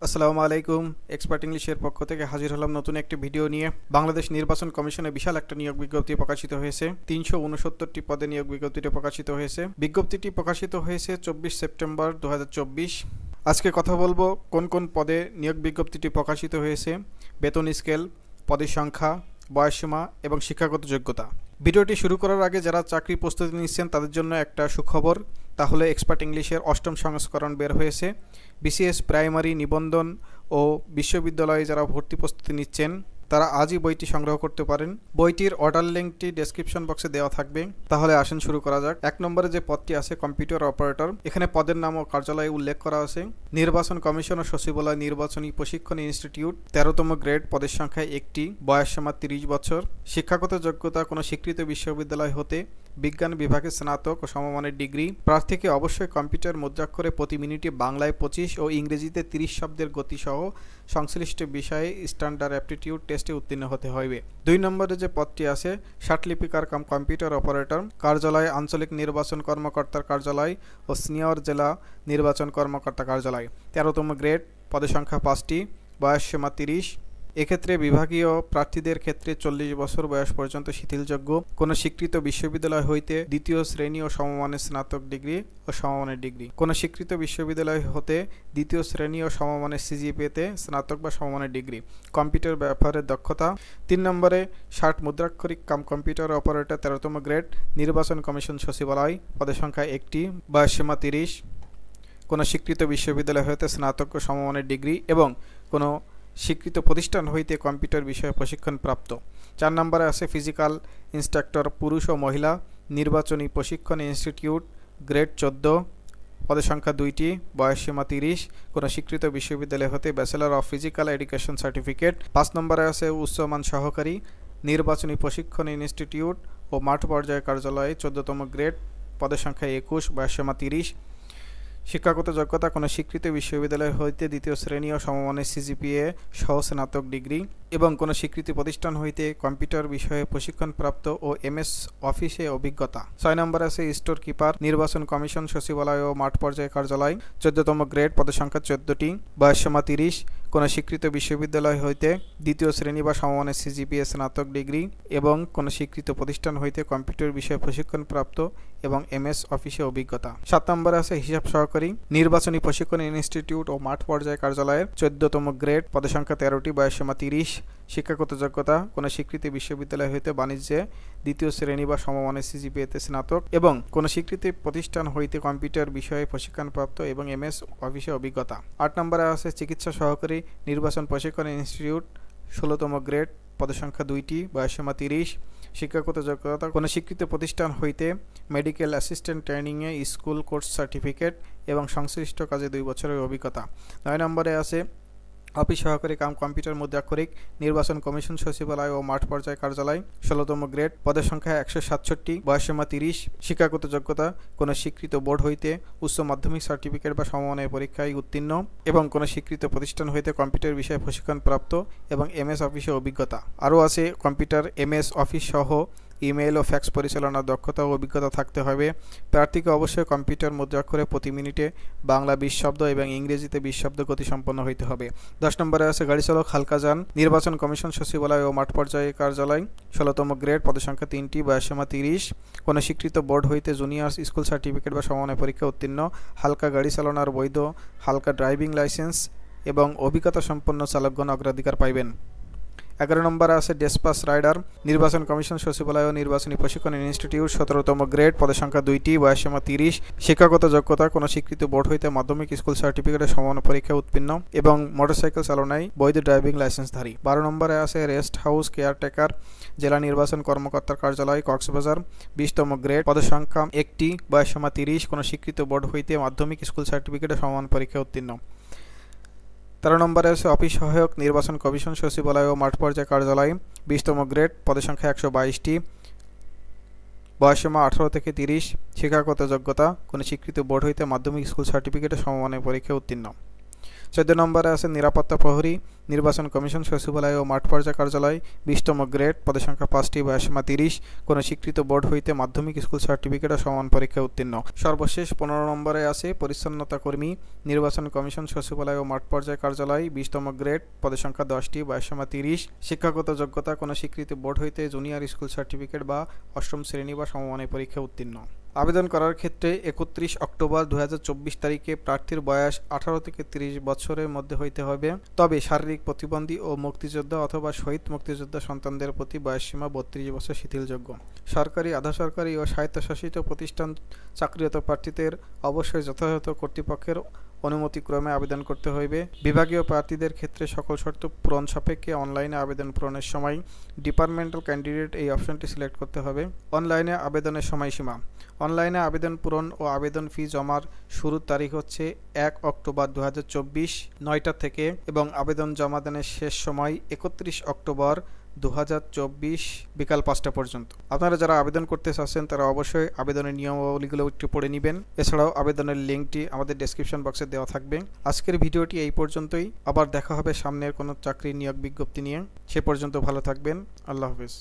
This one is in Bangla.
আসসালামু আলাইকুম। এক্সপার্ট ইংলিশের পক্ষ থেকে হাজির হলাম নতুন একটি ভিডিও নিয়ে। বাংলাদেশ নির্বাচন কমিশনে বিশাল একটা নিয়োগ বিজ্ঞপ্তি প্রকাশিত হয়েছে। ৩৬৯টি পদে নিয়োগ বিজ্ঞপ্তিটি প্রকাশিত হয়েছে। বিজ্ঞপ্তিটি প্রকাশিত হয়েছে ২৪ সেপ্টেম্বর ২০২৪। আজকে কথা বলবো কোন কোন পদে নিয়োগ বিজ্ঞপ্তিটি প্রকাশিত হয়েছে, বেতন স্কেল, পদের সংখ্যা, বয়সসীমা এবং শিক্ষাগত যোগ্যতা। ভিডিওটি শুরু করার আগে যারা চাকরি প্রস্তুতি নিচ্ছেন তাদের জন্য একটা সুখবর, তাহলে এক্সপার্ট ইংলিশের ৮ম সংস্করণ বের হয়েছে। বিসিএস প্রাইমারি নিবন্ধন ও বিশ্ববিদ্যালয়ে যারা ভর্তি প্রস্তুতি নিচ্ছেন তারা আজই বইটি সংগ্রহ করতে পারেন। বইটির অর্ডার লিঙ্কটি ডেসক্রিপশন বক্সে দেওয়া থাকবে। তাহলে আসেন শুরু করা যাক। ১ নম্বরে যে পদটি আছে কম্পিউটার অপারেটর, এখানে পদের নাম ও কার্যালয়ে উল্লেখ করা আছে। নির্বাচন কমিশন ও সচিবালয় নির্বাচনী প্রশিক্ষণ ইনস্টিটিউট, ১৩তম গ্রেড, পদের সংখ্যা ১টি, বয়সসীমা ৩০ বছর। শিক্ষাগত যোগ্যতা কোনো স্বীকৃত বিশ্ববিদ্যালয় হতে বিজ্ঞান বিভাগে স্নাতক ও সমমানের ডিগ্রি। প্রার্থীকে অবশ্যই কম্পিউটার মুদ্রাক্ষরে প্রতি মিনিটে বাংলায় ২৫ ও ইংরেজিতে ৩০ শব্দের গতিসহ সংশ্লিষ্ট বিষয়ে স্ট্যান্ডার্ড অ্যাপটিটিউড টেস্টে উত্তীর্ণ হতে হবে। ২ নম্বরে যে পদটি আছে ষাটলিপিকার কাম কম্পিউটার অপারেটর, কার্যালয় আঞ্চলিক নির্বাচন কর্মকর্তার কার্যালয় ও সিনিয়র জেলা নির্বাচন কর্মকর্তা কার্যালয়, ১৩তম গ্রেড, পদের সংখ্যা ৫টি, বয়সসীমা ৩০। এক্ষেত্রে বিভাগীয় প্রার্থীদের ক্ষেত্রে ৪০ বছর বয়স পর্যন্ত শিথিলযোগ্য। কোনো স্বীকৃত বিশ্ববিদ্যালয় হইতে দ্বিতীয় শ্রেণী ও সমমানের স্নাতক ডিগ্রি ও সমমানের ডিগ্রি। কোনো স্বীকৃত বিশ্ববিদ্যালয় হতে দ্বিতীয় শ্রেণী ও সমমানের সিজিপিএতে স্নাতক বা সমমানের ডিগ্রি। কম্পিউটার ব্যবহারের দক্ষতা। ৩ নম্বরে ষাট মুদ্রাক্ষরিক কাম কম্পিউটার অপারেটর, ১৩তম গ্রেড, নির্বাচন কমিশন সচিবালয়, পদের সংখ্যা ১টি, বয়সসীমা ৩০। কোনো স্বীকৃত বিশ্ববিদ্যালয় হতে স্নাতক ও সমমানের ডিগ্রি এবং কোনো স্বীকৃত প্রতিষ্ঠান হইতে কম্পিউটার বিষয়ে প্রশিক্ষণ প্রাপ্ত। ৪ নম্বরে আছে ফিজিক্যাল ইন্সট্রাক্টর, পুরুষ ও মহিলা, নির্বাচনী প্রশিক্ষণ ইনস্টিটিউট, গ্রেড ১৪, পদের সংখ্যা ২টি, বয়সসীমা ৩০। কোনো স্বীকৃত বিশ্ববিদ্যালয় হতে bachelor of physical education certificate. 5 নম্বরে আছে উচ্চমান সহকারী, নির্বাচনী প্রশিক্ষণ ইনস্টিটিউট ও মাঠ পর্যায়ে কার্যালয়ে, ১৪তম গ্রেড, পদের সংখ্যা ২১, বয়সসীমা ৩০। শিক্ষাগত যোগ্যতা কোনো স্বীকৃত বিশ্ববিদ্যালয় হইতে দ্বিতীয় শ্রেণী ও সমমানের সিজিপিএ সহ স্নাতক ডিগ্রি এবং কোনো স্বীকৃত প্রতিষ্ঠান হইতে কম্পিউটার বিষয়ে প্রশিক্ষণপ্রাপ্ত ও এমএস অফিসে অভিজ্ঞতা। ৬ নম্বর আছে স্টোর কিপার, নির্বাচন কমিশন সচিবালয় ও মাঠ পর্যায়ে কার্যালয়, ১৪তম গ্রেড, পদের সংখ্যা ১৪টি, বয়সসীমা ৩০। কোনো স্বীকৃত বিশ্ববিদ্যালয় হইতে দ্বিতীয় শ্রেণী বা সমমানের সিজিপিএ স্নাতক ডিগ্রি এবং কোনো স্বীকৃত প্রতিষ্ঠান হইতে কম্পিউটার বিষয়ে প্রশিক্ষণপ্রাপ্ত এবং এমএস অফিসে অভিজ্ঞতা। ৭ নম্বরে আছে হিসাব সহকারী, নির্বাচনী প্রশিক্ষণ ইনস্টিটিউট ও মাঠ পর্যায়ে কার্যালয়ের, ১৪তম গ্রেড, পদের সংখ্যা ১৩টি, বয়সসীমা ৩০। শিক্ষাগত যোগ্যতা কোনো স্বীকৃত বিশ্ববিদ্যালয় হইতে বাণিজ্যে দ্বিতীয় শ্রেণী বা সমমানের সিজিপিএতে স্নাতক এবং কোনো স্বীকৃত প্রতিষ্ঠান হইতে কম্পিউটার বিষয়ে প্রশিক্ষণপ্রাপ্ত এবং এমএস অফিসে অভিজ্ঞতা। ৮ নম্বরে আছে চিকিৎসা সহকারী, নির্বাচন প্রশিক্ষণ ইনস্টিটিউট, ১৬তম গ্রেড, পদের সংখ্যা ২টি, বয়সসীমা ৩০। শিক্ষাগত যোগ্যতা কোনো স্বীকৃত প্রতিষ্ঠান হইতে মেডিকেল অ্যাসিস্ট্যান্ট ট্রেনিংয়ে স্কুল কোর্স সার্টিফিকেট এবং সংশ্লিষ্ট কাজে ২ বছরের অভিজ্ঞতা। ৯ নম্বরে আছে অফিস সহকারী কাম কম্পিউটার মুদ্রাক্ষরিক, নির্বাচন কমিশন সচিবালয় ও মাঠ পর্যায়ে কার্যালয়, ১৬তম গ্রেড, পদের সংখ্যা ১৬৭, বয়সসীমা ৩০। শিক্ষাগত যোগ্যতা কোনো স্বীকৃত বোর্ড হইতে উচ্চ মাধ্যমিক সার্টিফিকেট বা সমমানের পরীক্ষায় উত্তীর্ণ এবং কোনো স্বীকৃত প্রতিষ্ঠান হইতে কম্পিউটার বিষয়ে প্রশিক্ষণপ্রাপ্ত এবং এমএস অফিসে অভিজ্ঞতা। আরও আছে কম্পিউটার, এমএস অফিস সহ ইমেইল ও ফ্যাক্স পরিচালনার দক্ষতা ও অভিজ্ঞতা থাকতে হবে। প্রার্থীকে অবশ্যই কম্পিউটার মুদ্রাক্ষরে প্রতি মিনিটে বাংলা ২০ শব্দ এবং ইংরেজিতে ২০ শব্দ গতিসম্পন্ন হইতে হবে। ১০ নম্বরে আছে গাড়ি চালক হালকা যান, নির্বাচন কমিশন সচিবালয় ও মাঠ পর্যায়ে কার্যালয়, ১৬তম গ্রেড, পদের সংখ্যা ৩টি, বয়সসীমা ৩০। কোনো স্বীকৃত বোর্ড হইতে জুনিয়র স্কুল সার্টিফিকেট বা সমমানের পরীক্ষা উত্তীর্ণ, হালকা গাড়ি চালানোর বৈধ হালকা ড্রাইভিং লাইসেন্স এবং অভিজ্ঞতা সম্পন্ন চালকগণ অগ্রাধিকার পাইবেন। ১১ নম্বরে আছে ডেসপাস রাইডার, নির্বাচন কমিশন সচিবালয় ও নির্বাচনী প্রশিক্ষণ ইনস্টিটিউট, ১৭তম গ্রেড, পদের সংখ্যা ২টি, বয়সসীমা ৩০। শিক্ষাগত যোগ্যতা কোনো স্বীকৃত বোর্ড হইতে মাধ্যমিক স্কুল সার্টিফিকেটের সমান পরীক্ষা উত্তীর্ণ এবং মোটরসাইকেল চালনায় বৈধ ড্রাইভিং লাইসেন্সধারী। ১২ নম্বরে আছে রেস্ট হাউস কেয়ারটেকার, জেলা নির্বাচন কর্মকর্তার কার্যালয়, কক্সবাজার, ২০তম গ্রেড, পদের সংখ্যা ১টি, বয়সসীমা ৩০। কোনো স্বীকৃত বোর্ড হইতে মাধ্যমিক স্কুল সার্টিফিকেটের সমান পরীক্ষা উত্তীর্ণ। ১৩ নম্বরে আছে অফিস সহায়ক, নির্বাচন কমিশন সচিবালয় ও মাঠ পর্যায়ে কার্যালয়, ২০তম গ্রেড, পদের সংখ্যা ১২২টি, বয়সসীমা ১৮ থেকে ৩০। শিক্ষাগত যোগ্যতা কোনো স্বীকৃত বোর্ড হইতে মাধ্যমিক স্কুল সার্টিফিকেটের সমমানের পরীক্ষায় উত্তীর্ণ। 14 নম্বরে আছে নিরাপত্তা প্রহরী, নির্বাচন কমিশন সচিবালয় ও মাঠ পর্যায় কার্যালয়, 20তম গ্রেড, পদের সংখ্যা 5টি, বয়সসীমা 30, কোনো স্বীকৃত বোর্ড হইতে মাধ্যমিক স্কুল সার্টিফিকেট ও সমান পরীক্ষায় উত্তীর্ণ। সর্বশেষ 15 নম্বরে আছে পরিচ্ছন্নতা কর্মী, নির্বাচন কমিশন সচিবালয় ও মাঠ পর্যায় কার্যালয়, 20তম গ্রেড, পদের সংখ্যা 10টি, বয়সসীমা 30, শিক্ষাগত যোগ্যতা কোনো স্বীকৃত বোর্ড হইতে জুনিয়র স্কুল সার্টিফিকেট বা 8ম শ্রেণী বা সমমানের পরীক্ষায় উত্তীর্ণ। আবেদন করার ক্ষেত্রে 31 অক্টোবর 2024 তারিখে প্রার্থীর বয়স 18 থেকে 30 বছরের মধ্যে হইতে হবে। তবে শারীরিক প্রতিবন্ধী ও মুক্তিযোদ্ধা অথবা শহীদ মুক্তিযোদ্ধা সন্তানদের প্রতি বয়সসীমা 32 বছর শিথিলযোগ্য। সরকারি, আধা সরকারি ও স্বায়ত্তশাসিত প্রতিষ্ঠান চাকরিরত প্রার্থীদের অবশ্যই যথাযথ কর্তৃপক্ষের অনুমতিক্রমে আবেদন করতে হইবে। বিভাগীয় প্রার্থীদের ক্ষেত্রে সকল শর্ত পূরণ সাপেক্ষে অনলাইনে আবেদন পূরণের সময় ডিপার্টমেন্টাল ক্যান্ডিডেট এই অপশনটি সিলেক্ট করতে হবে। অনলাইনে আবেদনের সময়সীমা। অনলাইনে আবেদন পূরণ ও আবেদন ফি জমার শুরুর তারিখ হচ্ছে 1 অক্টোবর 2024 9টা থেকে এবং আবেদন জমা দানের শেষ সময় 31 অক্টোবর 2024 বিকাল 5টা পর্যন্ত। আপনারা যারা আবেদন করতে চাচ্ছেন তারা অবশ্যই আবেদনের নিয়মাবলীগুলো একটু পড়ে নেবেন। এছাড়াও আবেদনের লিঙ্কটি আমাদের ডেসক্রিপশন বক্সে দেওয়া থাকবে। আজকের ভিডিওটি এই পর্যন্তই। আবার দেখা হবে সামনের কোনো চাকরির নিয়োগ বিজ্ঞপ্তি নিয়ে। সে পর্যন্ত ভালো থাকবেন। আল্লাহ হাফেজ।